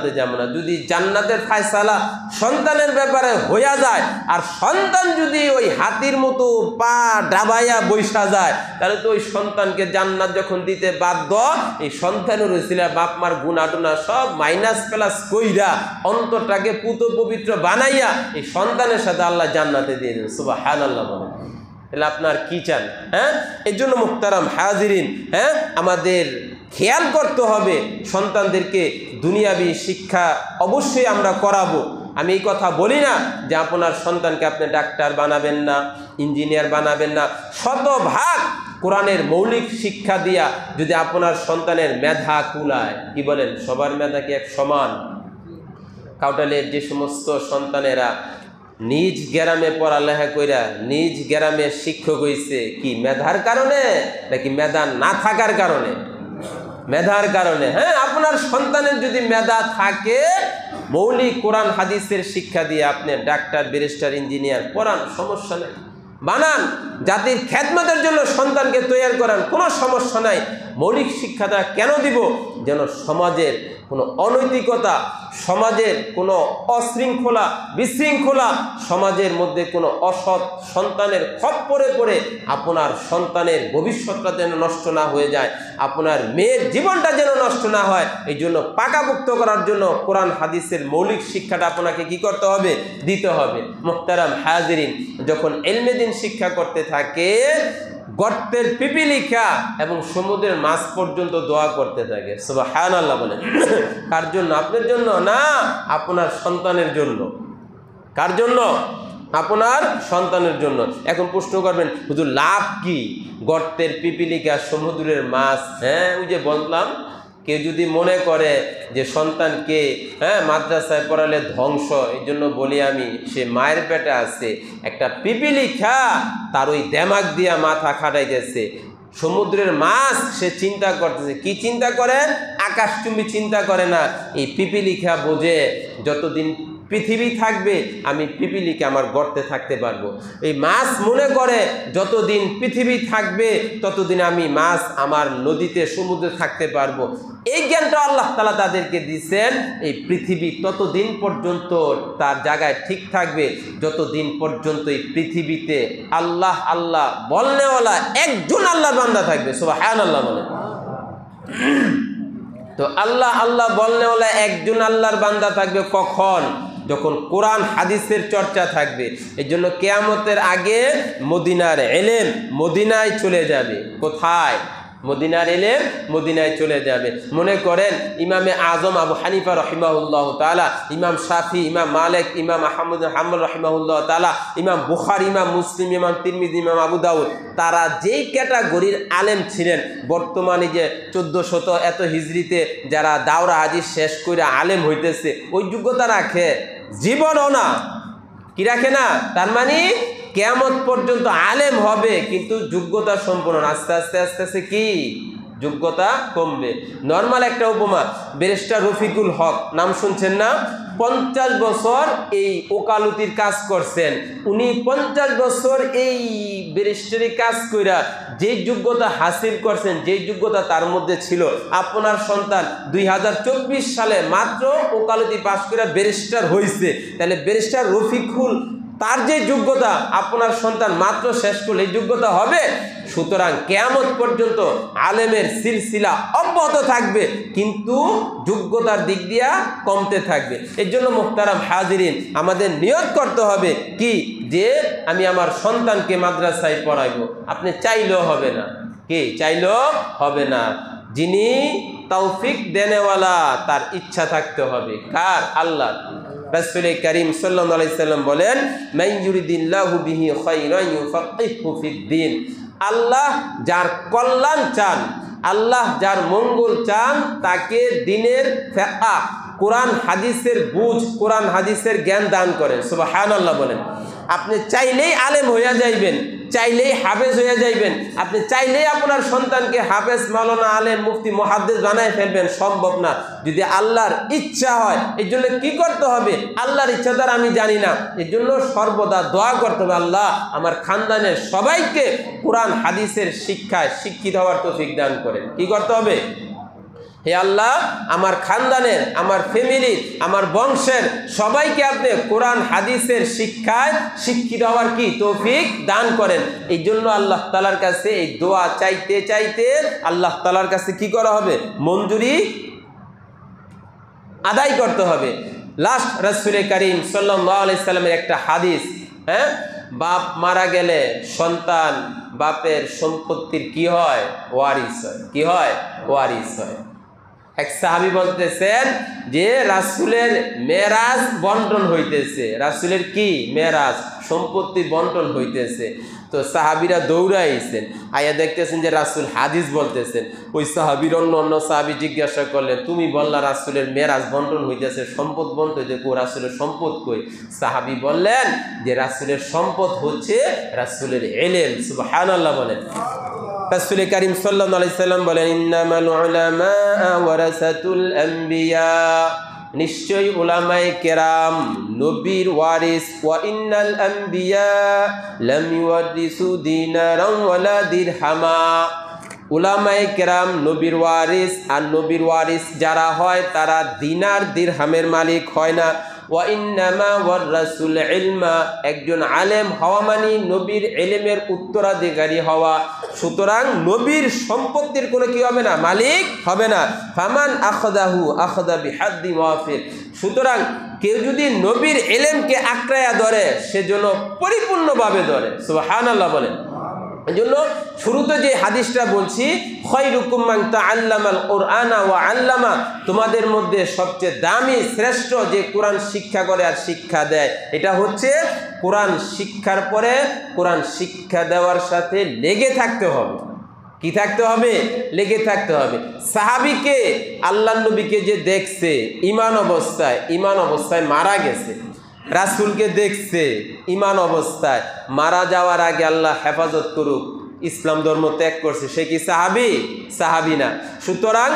জান্নাতে যাব না। যদি জান্নাতের ফায়সালা সন্তানের ব্যাপারে হইয়া যায়, আর সন্তান যদি ওই হাতির মতো পা ডাবাইয়া বৈশা যায়, তাহলে তো ওই সন্তানকে জান্নাত যখন দিতে বাধ্য, এই সন্তানের উসিলা বাপ মার গুনাহ টুনা সব মাইনাস প্লাস কইরা অন্তরটাকে পুত পবিত্র বানাইয়া এই সন্তানের সাথে আল্লাহ জান্নাতে দিয়ে দেন। সুবহানাল্লাহ বলেন। তাহলে আপনার কি চান? হ্যাঁ, এর জন্য মুহতারাম হাজিরিন, হ্যাঁ, আমাদের খেয়াল করতে হবে সন্তানদেরকে দুনিয়াবি শিক্ষা অবশ্যই আমরা করাবো। আমি এই কথা বলি না যে আপনার সন্তানকে আপনি ডাক্তার বানাবেন না, ইঞ্জিনিয়ার বানাবেন না। শতভাগ কোরআনের মৌলিক শিক্ষা দিয়া যদি আপনার সন্তানের মেধা কুলায়, কি বলেন, সবার মেধা কি এক সমান? কাউটালের যে সমস্ত সন্তানেরা নিজ গ্রামে পড়ালেখা কইরা নিজ গ্রামে শিক্ষক হইছে, কি মেধার কারণে নাকি মেধা না থাকার কারণে? মেধার কারণে। হ্যাঁ, আপনার সন্তানের যদি মেধা থাকে, মৌলিক কোরআন হাদিসের শিক্ষা দিয়ে আপনি ডাক্তার, ব্যারিস্টার, ইঞ্জিনিয়ার পড়ান, সমস্যা নেই। বানান, জাতির খেদমতের জন্য সন্তানকে তৈরি করান, কোনো সমস্যা নাই। মৌলিক শিক্ষাটা কেন দিব? যেন সমাজের কোনো অনৈতিকতা, সমাজের কোনো অশৃঙ্খলা, বিশৃঙ্খলা, সমাজের মধ্যে কোনো অসৎ সন্তানের খপ্পরে পড়ে আপনার সন্তানের ভবিষ্যৎটা যেন নষ্ট না হয়ে যায়, আপনার মেয়ের জীবনটা যেন নষ্ট না হয়, এই জন্য পাকাপোক্ত করার জন্য কোরআন হাদিসের মৌলিক শিক্ষাটা আপনাকে কি করতে হবে? দিতে হবে। মুহতারাম হাজিরিন, যখন ইলমে দ্বীন শিক্ষা করতে থাকে, গর্তের পিপিলিকা এবং সমুদ্রের মাছ পর্যন্ত দোয়া করতে থাকে। সুবহানাল্লাহ বলেন। কার জন্য? আপনার জন্য না, আপনার সন্তানের জন্য। কার জন্য? আপনার সন্তানের জন্য। এখন প্রশ্ন করবেন, হুজুর লাভ কি? গর্তের পিপিলিকা, সমুদ্রের মাছ। হ্যাঁ, ওই যে বললাম, কেউ যদি মনে করে যে সন্তানকে মাদ্রাসায় পড়ালে ধ্বংস, এই জন্য বলি আমি, সে মায়ের পেটে আছে, একটা পিপিলিকা তার ওই দেমাগ দিয়া মাথা খাটাইতেছে। সমুদ্রের মাছ সে চিন্তা করতেছে, কি চিন্তা করে? আকাশচুম্বী চিন্তা করে না। এই পিপিলিকা বোঝে যতদিন পৃথিবী থাকবে আমি পিপিলিকা আমার গর্তে থাকতে পারবো। এই মাছ মনে করে যতদিন পৃথিবী থাকবে ততদিন আমি মাছ আমার নদীতে, সমুদ্রে থাকতে পারবো। এই জ্ঞানটা আল্লাহ তাআলা তাদেরকে দিয়েছেন। এই পৃথিবী ততদিন পর্যন্ত তার জায়গায় ঠিক থাকবে যতদিন পর্যন্ত এই পৃথিবীতে আল্লাহ আল্লাহ বলনেওয়ালা একজন আল্লাহর বান্দা থাকবে। সুবহানাল্লাহ বলে। তো আল্লাহ আল্লাহ বলনেওয়ালা একজন আল্লাহর বান্দা থাকবে কখন? যখন কোরআন হাদিসের চর্চা থাকবে। এই জন্য কিয়ামতের আগে মদিনার ইলম মদিনায় চলে যাবে। কোথায়? মদিনার ইলম মদিনায় চলে যাবে। মনে করেন ইমামে আজম আবু হানিফা রহিমাহুল্লাহ তাআলা, ইমাম শাফি, ইমাম মালিক, ইমাম আহমদ বিন হাম্বল রহিমাহুল্লাহ তাআলা, ইমাম বুখারী, ইমাম মুসলিম, ইমাম তিরমিজি, ইমাম আবু দাউদ, তারা যেই ক্যাটাগরির আলেম ছিলেন, বর্তমানে যে 1400 এত হিজরিতে যারা দাওরা হাদিস শেষ করে আলেম হইতেছে, ওই যোগ্যতা রাখে? জীবনও না। কি রাখে না? তার মানে কিয়ামত পর্যন্ত আলেম হবে কিন্তু যোগ্যতা সম্পন্ন। আস্তে আস্তে আস্তে আস্তে কি যোগ্যতা কমবে। নর্মাল একটা উপমা, ব্যারিস্টার রফিকুল হক, নাম শুনছেন না? 50 বছর এই ওকালতির কাজ করছেন। উনি 50 বছর এই ব্যারিস্টারি কাজ কইরা যে যোগ্যতা হাসিল করছেন, যে যোগ্যতা তার মধ্যে ছিল, আপনার সন্তান 2024 সালে মাত্র ওকালতি পাস করে ব্যারিস্টার হয়েছে। তাহলে ব্যারিস্টার রফিকুল, তার যে যোগ্যতা আপনার সন্তান মাত্র শেষ করলে এই যোগ্যতা হবে? সুতরাং কিয়ামত পর্যন্ত আলেমের সিলসিলা অব্যাহত থাকবে কিন্তু যোগ্যতার দিক দিয়া কমতে থাকবে। এর জন্য মুহতারাম হাজিরিন, আমাদের নিয়ত করতে হবে কি, যে আমি আমার সন্তানকে মাদ্রাসায় পড়াইব। আপনি চাইলেও হবে না। কি চাইলেও হবে না? যিনি তৌফিক দেনেওয়ালা তার ইচ্ছা থাকতে হবে। কার? আল্লাহ। রাসূল করিম সাল্লাল্লাহু আলাইহি সাল্লাম বলেন, মান ইউরিদিল্লাহু বিহি খায়রান ইউফাক্কিহু ফিদ্দীন। আল্লাহ যার কল্যাণ চান, আল্লাহ যার মঙ্গল চান, তাকে দ্বীনের ফিকহ, কোরআন হাদিসের বুঝ, কোরআন হাদিসের জ্ঞান দান করেন। সুবহানাল্লাহ বলেন। আপনি চাইলেই আলেম হইয়া যাইবেন, চাইলেই হাফেজ হইয়া যাইবেন, আপনি চাইলেই আপনার সন্তানকে হাফেজ, মাওলানা, আলেম, মুফতি, মুহাদ্দিস বানায় ফেলবেন, সম্ভব না। যদি আল্লাহর ইচ্ছা হয়, এই জন্য কি করতে হবে? আল্লাহর ইচ্ছা দ্বারা আমি জানি না, এই জন্য সর্বদা দোয়া করতে হবে, আল্লাহ আমার খানদানের সবাইকে কোরআন হাদিসের শিক্ষায় শিক্ষিত হওয়ার তৌফিক দান করেন। কি করতে হবে? হে আল্লাহ, আমার খানদানের, আমার ফ্যামিলির, আমার বংশের সবাইকে আপনি কোরআন হাদিসের শিক্ষায় শিক্ষিত হওয়ার কি তৌফিক দান করেন। এই জন্য আল্লাহ তাআলার কাছে এই দোয়া চাইতে চাইতে আল্লাহ তাআলার কাছে কি করা হবে? মঞ্জুরি আদায় করতে হবে। লাস্ট রাসূল করিম সাল্লাল্লাহু আলাইহি সাল্লামের একটা হাদিস, হ্যাঁ, বাপ মারা গেলে সন্তান বাপের সম্পত্তির কি হয়? ওয়ারিস হয়। কি হয়? ওয়ারিস হয়। এক সাহাবী বলতেছেন যে রাসূলের মেরাজ বন্টন হইতেছে। রাসূলের কি? মেরাজ, সম্পত্তি বন্টন হইতেছে। তো সাহাবীরা দৌড়াইছেন, আয়া দেখতেছেন যে রাসূল হাদিস বলতেছেন। ওই সাহাবীর অন্য সাহাবী জিজ্ঞাসা করলেন, তুমি বললা রাসূলের মেরাজ বন্টন হইতেছে, সম্পদ বন্টন হইতেছে, কো রাসূলের সম্পদ কই? সাহাবী বললেন যে রাসূলের সম্পদ হচ্ছে রাসূলের ইলম। সুবহানাল্লাহ বলেন। রাসূল করিম সাল্লাল্লাহু আলাইহি সাল্লাম বলেন, ইন্নামাল উলামা ওয়ারাসাতুল আম্বিয়া, নিশ্চয়ই উলামায়ে কেরাম নবীর ওয়ারিস। ওয়া ইন্নাল আম্বিয়া লাম ইউরিসু দিনারান ওয়ালা দিরহামা, উলামায়ে কেরাম নবীর ওয়ারিস, আর নবীর ওয়ারিস যারা হয় তারা দিনার দিরহামের মালিক হয় না। ওয়া ইন্নামা ওয়ারাসুল ইলমা, একজন আলেম হওয়া মানে নবীর ইলমের উত্তরাধিকারী হওয়া। সুতরাং নবীর সম্পত্তির কোনো কি হবে না? মালিক হবে না। ফামান আখদাহু আখদা বিহাদ্দি ওয়াফির, সুতরাং কেউ যদি নবীর ইলমকে আঁকড়ায়া ধরে সেজন্য পরিপূর্ণভাবে ধরে। সুবহানাল্লাহ বলেন। এই জন্য শুরুতে যে হাদিসটা বলছি, খায়রুকুম মান তাআল্লামাল কুরআনা ওয়া আল্লামা, তোমাদের মধ্যে সবচেয়ে দামি শ্রেষ্ঠ যে কোরআন শিক্ষা করে আর শিক্ষা দেয়, এটা হচ্ছে কোরআন শিক্ষার পরে কোরআন শিক্ষা দেওয়ার সাথে লেগে থাকতে হবে। কি থাকতে হবে? লেগে থাকতে হবে। সাহাবীকে আল্লাহর নবীকে যে দেখছে ঈমান অবস্থায় মারা গেছে, রাসূলকে দেখছে ঈমান অবস্থায়, মারা যাওয়ার আগে আল্লাহ হেফাজত করুক, ইসলাম ধর্ম ত্যাগ করছে, সে কি সাহাবী? সাহাবী না। সুতরাং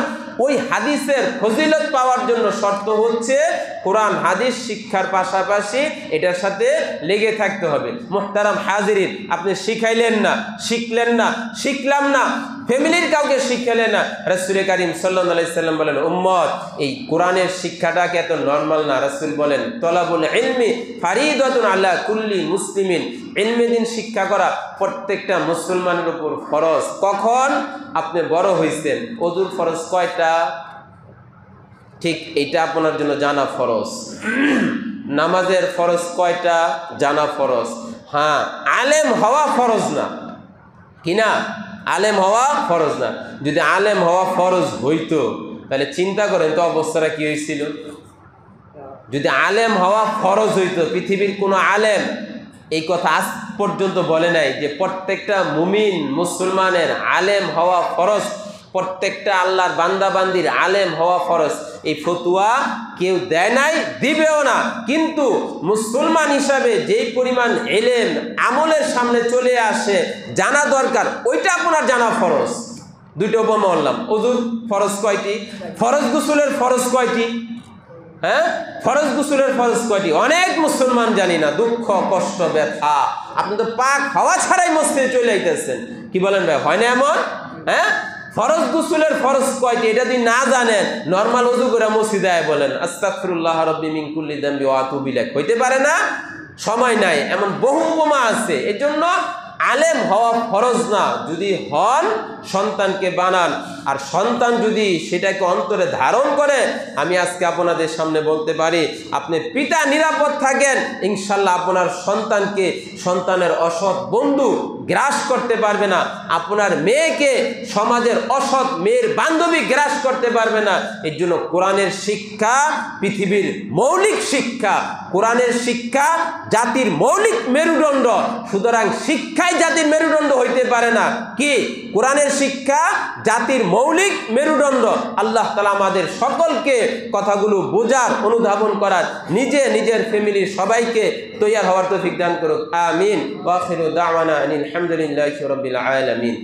ওই হাদিসের ফজিলত পাওয়ার জন্য শর্ত হচ্ছে কোরআন হাদিস শিক্ষার পাশাপাশি এটার সাথে লেগে থাকতে হবে। মুহতারাম হাজিরিন, আপনি শিখাইলেন না, শিখলেন না, শিখলাম না, ফ্যামিলির কাউকে শিখালেন না। রাসূল করিম সাল্লাল্লাহু আলাইহি সাল্লাম বলেন, উম্মত এই কোরআনের শিক্ষাটাকে এত নরমাল না। রাসূল বলেন, তলাবুল ইলমি ফারিদাতুন আলা কুল্লি মুসলিমিন, ইলমে দ্বীন শিক্ষা করা প্রত্যেকটা মুসলমানের উপর ফরজ। কখন? আপনি বড় হইছেন। ওযুর ফরজ কয়টা? ঠিক এইটা আপনার জন্য জানা ফরজ। নামাজের ফরজ কয়টা? জানা ফরজ। হ্যাঁ, আলেম হওয়া ফরজ না, কি না? আলেম হওয়া ফরজ না। যদি আলেম হওয়া ফরজ হইতো তাহলে চিন্তা করেন তো অবস্থাটা কি হয়েছিল। যদি আলেম হওয়া ফরজ হইতো, পৃথিবীর কোনো আলেম এই কথা আজ পর্যন্ত বলে নাই যে প্রত্যেকটা মুমিন মুসলমানের আলেম হওয়া ফরজ, প্রত্যেকটা আল্লাহর বান্দাবান্দির আলেম হওয়া ফরজ, এই ফতুয়া কেউ দেয় নাই, দিবেও না। কিন্তু মুসলমান হিসাবে যেই পরিমাণ ইলম আমলের সামনে চলে আসে, জানা দরকার, ওইটা আপনার জানা ফরজ। দুইটা উপমা বললাম। ওযুর ফরজ কয়টি? ফরজ গোসলের ফরজ কয়টি? হ্যাঁ, ফরজ গোসলের ফরজ কয়টি? অনেক মুসলমান জানি না। দুঃখ, কষ্ট, ব্যথা, আপনি তো পাক হওয়া ছাড়াই মসজিদে চলে আইতেছেন। কি বলেন ভাই, হয় না এমন? হ্যাঁ, ফরজ গোসলের ফরজ কয়টি এটা যদি না জানেন, নরমাল ওযু করে মসজিদে আয় বলেন আস্তাগফিরুল্লাহ রাব্বি মিন কুল্লি যামবি ওয়া আতুবু ইলাইহি, হইতে পারে না? সময় নাই। এমন বহু উপমা আছে। এজন্য আলেম হওয়া ফরজ না। যদি হন, সন্তানকে বানান, আর সন্তান যদি সেটাকে অন্তরে ধারণ করে, আমি আজকে আপনাদের সামনে বলতে পারি, আপনি পিতা নিরাপদ থাকেন, ইনশাল্লাহ আপনার সন্তানকে সন্তানের অসৎ বন্ধু গ্রাস করতে পারবে না। আপনার মেয়েকে সমাজের অসৎ মেয়ের বান্ধবী গ্রাস করতে পারবে না। এর জন্য কোরআনের শিক্ষা পৃথিবীর মৌলিক শিক্ষা। কোরআনের শিক্ষা জাতির মৌলিক মেরুদণ্ড। সুতরাং শিক্ষাই জাতির মেরুদণ্ড হইতে পারে না। কি? কোরআনের শিক্ষা জাতির মৌলিক মেরুদণ্ড। আল্লাহ তাআলা আমাদের সকলকে কথাগুলো বোঝার, অনুধাবন করার, নিজের ফ্যামিলির সবাইকে তৈয়ার হওয়ার তৌফিক দান করুক। আমিন। ওয়া আখিরু দাওয়ানা আনিল হামদুলিল্লাহি রাব্বিল আলামিন।